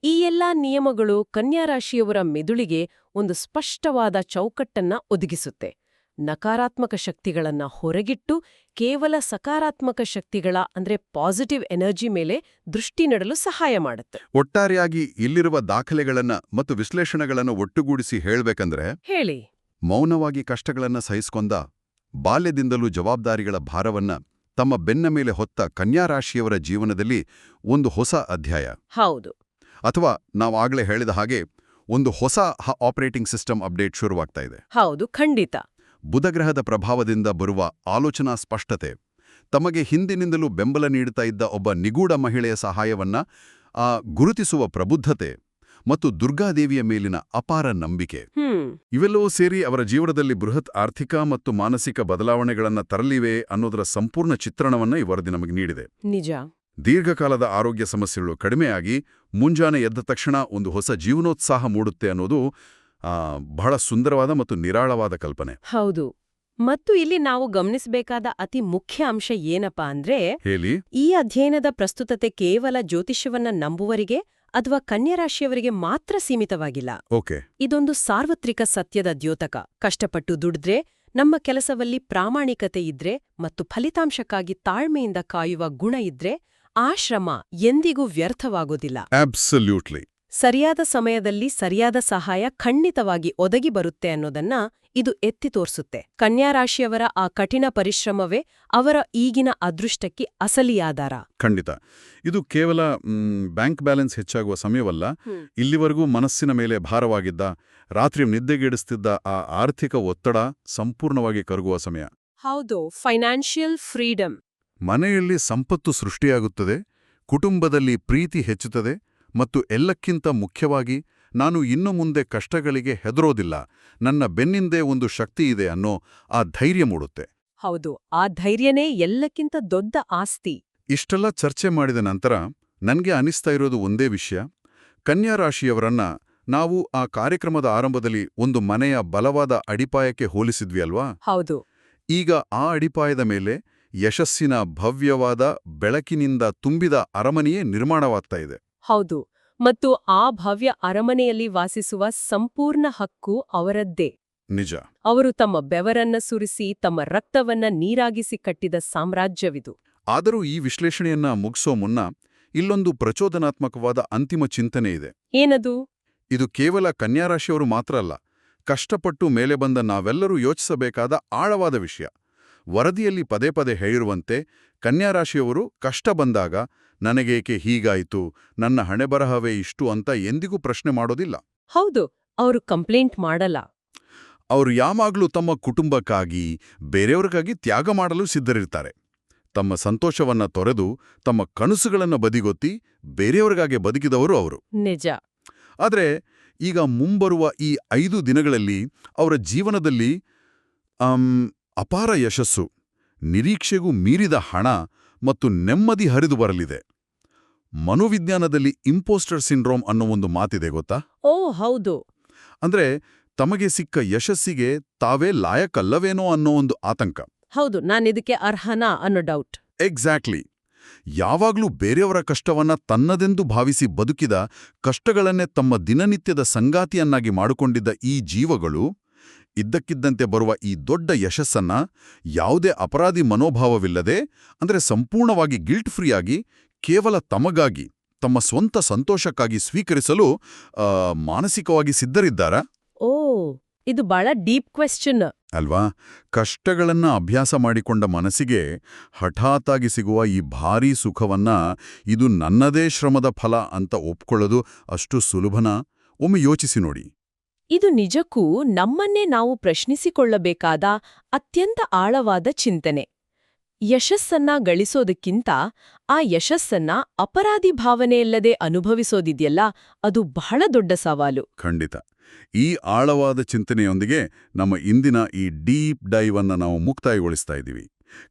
ಈ ಎಲ್ಲಾ ನಿಯಮಗಳು ಕನ್ಯಾ ರಾಶಿಯವರ ಮೆದುಳಿಗೆ ಒಂದು ಸ್ಪಷ್ಟವಾದ ಚೌಕಟ್ಟನ್ನ ಒದಗಿಸುತ್ತೆ. ನಕಾರಾತ್ಮಕ ಶಕ್ತಿಗಳನ್ನ ಹೊರಗಿಟ್ಟು ಕೇವಲ ಸಕಾರಾತ್ಮಕ ಶಕ್ತಿಗಳ ಅಂದ್ರೆ ಪಾಸಿಟಿವ್ ಎನರ್ಜಿ ಮೇಲೆ ದೃಷ್ಟಿ ನೆಡಲು ಸಹಾಯ ಮಾಡುತ್ತೆ. ಒಟ್ಟಾರೆಯಾಗಿ ಇಲ್ಲಿರುವ ದಾಖಲೆಗಳನ್ನ ಮತ್ತು ವಿಶ್ಲೇಷಣೆಗಳನ್ನು ಒಟ್ಟುಗೂಡಿಸಿ ಹೇಳ್ಬೇಕಂದ್ರೆ, ಹೇಳಿ. ಮೌನವಾಗಿ ಕಷ್ಟಗಳನ್ನ ಸಹಿಸ್ಕೊಂಡ, ಬಾಲ್ಯದಿಂದಲೂ ಜವಾಬ್ದಾರಿಗಳ ಭಾರವನ್ನ ತಮ್ಮ ಬೆನ್ನ ಮೇಲೆ ಹೊತ್ತ ಕನ್ಯಾ ರಾಶಿಯವರ ಜೀವನದಲ್ಲಿ ಒಂದು ಹೊಸ ಅಧ್ಯಾಯ. ಹೌದು. ಅಥವಾ ನಾವಾಗಲೇ ಹೇಳಿದ ಹಾಗೆ ಒಂದು ಹೊಸ ಆಪರೇಟಿಂಗ್ ಸಿಸ್ಟಮ್ ಅಪ್ಡೇಟ್ ಶುರುವಾಗ್ತಾ ಇದೆ. ಹೌದು, ಖಂಡಿತ. ಬುಧಗ್ರಹದ ಪ್ರಭಾವದಿಂದ ಬರುವ ಆಲೋಚನಾ ಸ್ಪಷ್ಟತೆ, ತಮಗೆ ಹಿಂದಿನಿಂದಲೂ ಬೆಂಬಲ ನೀಡುತ್ತಾ ಇದ್ದ ಒಬ್ಬ ನಿಗೂಢ ಮಹಿಳೆಯ ಸಹಾಯವನ್ನ ಗುರುತಿಸುವ ಪ್ರಬುದ್ಧತೆ ಮತ್ತು ದುರ್ಗಾದೇವಿಯ ಮೇಲಿನ ಅಪಾರ ನಂಬಿಕೆ, ಇವೆಲ್ಲವೂ ಸೇರಿ ಅವರ ಜೀವನದಲ್ಲಿ ಬೃಹತ್ ಆರ್ಥಿಕ ಮತ್ತು ಮಾನಸಿಕ ಬದಲಾವಣೆಗಳನ್ನು ತರಲಿವೆ ಅನ್ನೋದರ ಸಂಪೂರ್ಣ ಚಿತ್ರಣವನ್ನ ಈ ವರದಿ ನಮಗೆ ನೀಡಿದೆ. ನಿಜ. ದೀರ್ಘಕಾಲದ ಆರೋಗ್ಯ ಸಮಸ್ಯೆಗಳು ಕಡಿಮೆಯಾಗಿ ಮುಂಜಾನೆ ಎದ್ದ ತಕ್ಷಣ ಒಂದು ಹೊಸ ಜೀವನೋತ್ಸಾಹ ಮೂಡುತ್ತೆ ಅನ್ನೋದು ಬಹಳ ಸುಂದರವಾದ ಮತ್ತು ನಿರಾಳವಾದ ಕಲ್ಪನೆ. ಹೌದು. ಮತ್ತು ಇಲ್ಲಿ ನಾವು ಗಮನಿಸಬೇಕಾದ ಅತಿ ಮುಖ್ಯ ಅಂಶ ಏನಪ್ಪಾ ಅಂದ್ರೆ, ಹೇಳಿ. ಈ ಅಧ್ಯಯನದ ಪ್ರಸ್ತುತತೆ ಕೇವಲ ಜ್ಯೋತಿಷ್ಯವನ್ನ ನಂಬುವರಿಗೆ ಅಥವಾ ಕನ್ಯಾ ರಾಶಿಯವರಿಗೆ ಮಾತ್ರ ಸೀಮಿತವಾಗಿಲ್ಲ. ಓಕೆ. ಇದೊಂದು ಸಾರ್ವತ್ರಿಕ ಸತ್ಯದ ದ್ಯೋತಕ. ಕಷ್ಟಪಟ್ಟು ದುಡಿದ್ರೆ, ನಮ್ಮ ಕೆಲಸದಲ್ಲಿ ಪ್ರಾಮಾಣಿಕತೆ ಇದ್ರೆ ಮತ್ತು ಫಲಿತಾಂಶಕ್ಕಾಗಿ ತಾಳ್ಮೆಯಿಂದ ಕಾಯುವ ಗುಣ ಇದ್ರೆ ಆ ಶ್ರಮ ಎಂದಿಗೂ ವ್ಯರ್ಥವಾಗೋದಿಲ್ಲ. ಅಬ್ಸಲ್ಯೂಟ್ಲಿ. ಸರಿಯಾದ ಸಮಯದಲ್ಲಿ ಸರಿಯಾದ ಸಹಾಯ ಖಂಡಿತವಾಗಿ ಒದಗಿ ಬರುತ್ತೆ ಅನ್ನೋದನ್ನ ಇದು ಎತ್ತಿ ತೋರಿಸುತ್ತೆ. ಕನ್ಯಾ ರಾಶಿಯವರ ಆ ಕಠಿಣ ಪರಿಶ್ರಮವೇ ಅವರ ಈಗಿನ ಅದೃಷ್ಟಕ್ಕೆ ಅಸಲಿ ಆಧಾರ. ಖಂಡಿತ. ಇದು ಕೇವಲ ಬ್ಯಾಂಕ್ ಬ್ಯಾಲೆನ್ಸ್ ಹೆಚ್ಚಾಗುವ ಸಮಯವಲ್ಲ, ಇಲ್ಲಿವರೆಗೂ ಮನಸ್ಸಿನ ಮೇಲೆ ಭಾರವಾಗಿದ್ದ, ರಾತ್ರಿ ನಿದ್ದೆಗೆಡಿಸ್ತಿದ್ದ ಆ ಆರ್ಥಿಕ ಒತ್ತಡ ಸಂಪೂರ್ಣವಾಗಿ ಕರಗುವ ಸಮಯ. ಹೌದು, ಫೈನಾನ್ಷಿಯಲ್ ಫ್ರೀಡಮ್. ಮನೆಯಲ್ಲಿ ಸಂಪತ್ತು ಸೃಷ್ಟಿಯಾಗುತ್ತದೆ, ಕುಟುಂಬದಲ್ಲಿ ಪ್ರೀತಿ ಹೆಚ್ಚುತ್ತದೆ ಮತ್ತು ಎಲ್ಲಕ್ಕಿಂತ ಮುಖ್ಯವಾಗಿ ನಾನು ಇನ್ನು ಮುಂದೆ ಕಷ್ಟಗಳಿಗೆ ಹೆದರೋದಿಲ್ಲ, ನನ್ನ ಬೆನ್ನಿಂದೇ ಒಂದು ಶಕ್ತಿ ಇದೆ ಅನ್ನೋ ಆ ಧೈರ್ಯ ಮೂಡುತ್ತೆ. ಹೌದು, ಆ ಧೈರ್ಯನೇ ಎಲ್ಲಕ್ಕಿಂತ ದೊಡ್ಡ ಆಸ್ತಿ. ಇಷ್ಟೆಲ್ಲ ಚರ್ಚೆ ಮಾಡಿದ ನಂತರ ನನ್ಗೆ ಅನಿಸ್ತಾ ಇರೋದು ಒಂದೇ ವಿಷಯ. ಕನ್ಯಾ ರಾಶಿಯವರನ್ನ ನಾವು ಆ ಕಾರ್ಯಕ್ರಮದ ಆರಂಭದಲ್ಲಿ ಒಂದು ಮನೆಯ ಬಲವಾದ ಅಡಿಪಾಯಕ್ಕೆ ಹೋಲಿಸಿದ್ವಿ ಅಲ್ವಾ? ಹೌದು. ಈಗ ಆ ಅಡಿಪಾಯದ ಮೇಲೆ ಯಶಸ್ಸಿನ ಭವ್ಯವಾದ ಬೆಳಕಿನಿಂದ ತುಂಬಿದ ಅರಮನೆಯೇ ನಿರ್ಮಾಣವಾಗ್ತಾ ಇದೆ. ಹೌದು, ಮತ್ತು ಆ ಭವ್ಯ ಅರಮನೆಯಲ್ಲಿ ವಾಸಿಸುವ ಸಂಪೂರ್ಣ ಹಕ್ಕು ಅವರದ್ದೇ. ನಿಜ. ಅವರು ತಮ್ಮ ಬೆವರನ್ನ ಸುರಿಸಿ ತಮ್ಮ ರಕ್ತವನ್ನ ನೀರಾಗಿಸಿ ಕಟ್ಟಿದ ಸಾಮ್ರಾಜ್ಯವಿದು. ಆದರೂ ಈ ವಿಶ್ಲೇಷಣೆಯನ್ನ ಮುಗಿಸೋ ಮುನ್ನ ಇಲ್ಲೊಂದು ಪ್ರಚೋದನಾತ್ಮಕವಾದ ಅಂತಿಮ ಚಿಂತನೆ ಇದೆ. ಏನದು? ಇದು ಕೇವಲ ಕನ್ಯಾ ರಾಶಿಯವರು ಮಾತ್ರ ಅಲ್ಲ, ಕಷ್ಟಪಟ್ಟು ಮೇಲೆ ಬಂದ ನಾವೆಲ್ಲರೂ ಯೋಚಿಸಬೇಕಾದ ಆಳವಾದ ವಿಷಯ. ವರದಿಯಲ್ಲಿ ಪದೇ ಪದೇ ಹೇಳಿರುವಂತೆ ಕನ್ಯಾ ರಾಶಿಯವರು ಕಷ್ಟ ಬಂದಾಗ ನನಗೇಕೆ ಹೀಗಾಯಿತು, ನನ್ನ ಹಣೆಬರಹವೇ ಇಷ್ಟು ಅಂತ ಎಂದಿಗೂ ಪ್ರಶ್ನೆ ಮಾಡೋದಿಲ್ಲ. ಹೌದು, ಅವರು ಕಂಪ್ಲೇಂಟ್ ಮಾಡಲ್ಲ. ಅವರು ಯಾವಾಗಲೂ ತಮ್ಮ ಕುಟುಂಬಕ್ಕಾಗಿ ಬೇರೆಯವರಿಗಾಗಿ ತ್ಯಾಗ ಮಾಡಲು ಸಿದ್ಧರಿರ್ತಾರೆ. ತಮ್ಮ ಸಂತೋಷವನ್ನ ತೊರೆದು ತಮ್ಮ ಕನಸುಗಳನ್ನ ಬದಿಗೊತ್ತಿ ಬೇರೆಯವರಿಗಾಗಿ ಬದುಕಿದವರು ಅವರು. ನಿಜ. ಆದರೆ ಈಗ ಮುಂಬರುವ ಈ 5 ದಿನಗಳಲ್ಲಿ ಅವರ ಜೀವನದಲ್ಲಿ ಅಪಾರ ಯಶಸ್ಸು, ನಿರೀಕ್ಷೆಗೂ ಮೀರಿದ ಹಣ ಮತ್ತು ನೆಮ್ಮದಿ ಹರಿದು ಬರಲಿದೆ. ಮನೋವಿಜ್ಞಾನದಲ್ಲಿ ಇಂಪೋಸ್ಟರ್ ಸಿಂಡ್ರೋಮ್ ಅನ್ನೋ ಒಂದು ಮಾತಿದೆ ಗೊತ್ತಾ? ಓ ಹೌದು. ಅಂದ್ರೆ ತಮಗೆ ಸಿಕ್ಕ ಯಶಸ್ಸಿಗೆ ತಾವೇ ಲಾಯಕಲ್ಲವೇನೋ ಅನ್ನೋ ಒಂದು ಆತಂಕ. ಹೌದು, ನಾನಿದಕ್ಕೆ ಅರ್ಹನಾ ಅನ್ನೋ ಡೌಟ್. ಎಕ್ಸಾಕ್ಟ್ಲಿ. ಯಾವಾಗ್ಲೂ ಬೇರೆಯವರ ಕಷ್ಟವನ್ನ ತನ್ನದೆಂದು ಭಾವಿಸಿ ಬದುಕಿದ, ಕಷ್ಟಗಳನ್ನೇ ತಮ್ಮ ದಿನನಿತ್ಯದ ಸಂಗಾತಿಯನ್ನಾಗಿ ಮಾಡಿಕೊಂಡಿದ್ದ ಈ ಜೀವಗಳು ಇದ್ದಕ್ಕಿದ್ದಂತೆ ಬರುವ ಈ ದೊಡ್ಡ ಯಶಸ್ಸನ್ನ ಯಾವುದೇ ಅಪರಾಧಿ ಮನೋಭಾವವಿಲ್ಲದೆ, ಅಂದ್ರೆ ಸಂಪೂರ್ಣವಾಗಿ ಗಿಲ್ಟ್ ಫ್ರೀಯಾಗಿ, ಕೇವಲ ತಮಗಾಗಿ, ತಮ್ಮ ಸ್ವಂತ ಸಂತೋಷಕ್ಕಾಗಿ ಸ್ವೀಕರಿಸಲು ಮಾನಸಿಕವಾಗಿ ಸಿದ್ಧರಿದ್ದಾರಾ? ಓ, ಇದು ಬಹಳ ಡೀಪ್ ಕ್ವೆಶ್ಚನ್ ಅಲ್ವಾ? ಕಷ್ಟಗಳನ್ನ ಅಭ್ಯಾಸ ಮಾಡಿಕೊಂಡ ಮನಸ್ಸಿಗೆ ಹಠಾತ್ತಾಗಿ ಸಿಗುವ ಈ ಭಾರೀ ಸುಖವನ್ನ ಇದು ನನ್ನದೇ ಶ್ರಮದ ಫಲ ಅಂತ ಒಪ್ಕೊಳ್ಳೋದು ಅಷ್ಟು ಸುಲಭನಾ? ಒಮ್ಮೆ ಯೋಚಿಸಿ ನೋಡಿ. ಇದು ನಿಜಕ್ಕೂ ನಮ್ಮನ್ನೇ ನಾವು ಪ್ರಶ್ನಿಸಿಕೊಳ್ಳಬೇಕಾದ ಅತ್ಯಂತ ಆಳವಾದ ಚಿಂತನೆ. ಯಶಸ್ಸನ್ನ ಗಳಿಸೋದಕ್ಕಿಂತ ಆ ಯಶಸ್ಸನ್ನ ಅಪರಾಧಿ ಭಾವನೆಯಿಲ್ಲದೆ ಅನುಭವಿಸೋದಿದೆಯಲ್ಲ, ಅದು ಬಹಳ ದೊಡ್ಡ ಸವಾಲು. ಖಂಡಿತ. ಈ ಆಳವಾದ ಚಿಂತನೆಯೊಂದಿಗೆ ನಮ್ಮ ಇಂದಿನ ಈ ಡೀಪ್ ಡೈವ್ ಅನ್ನು ನಾವು ಮುಕ್ತಾಯಗೊಳಿಸ್ತಾ ಇದ್ದೀವಿ.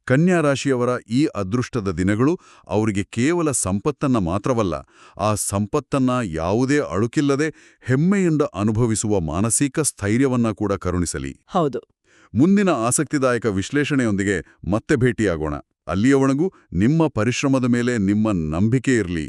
ಕನ್ಯಾ ರಾಶಿಯವರ ಈ ಅದೃಷ್ಟದ ದಿನಗಳು ಅವರಿಗೆ ಕೇವಲ ಸಂಪತ್ತನ್ನ ಮಾತ್ರವಲ್ಲ, ಆ ಸಂಪತ್ತನ್ನ ಯಾವುದೇ ಅಳುಕಿಲ್ಲದೆ ಹೆಮ್ಮೆಯಿಂದ ಅನುಭವಿಸುವ ಮಾನಸಿಕ ಸ್ಥೈರ್ಯವನ್ನ ಕೂಡ ಕರುಣಿಸಲಿ. ಹೌದು. ಮುಂದಿನ ಆಸಕ್ತಿದಾಯಕ ವಿಶ್ಲೇಷಣೆಯೊಂದಿಗೆ ಮತ್ತೆ ಭೇಟಿಯಾಗೋಣ. ಅಲ್ಲಿಯವರೆಗೂ ನಿಮ್ಮ ಪರಿಶ್ರಮದ ಮೇಲೆ ನಿಮ್ಮ ನಂಬಿಕೆ ಇರಲಿ.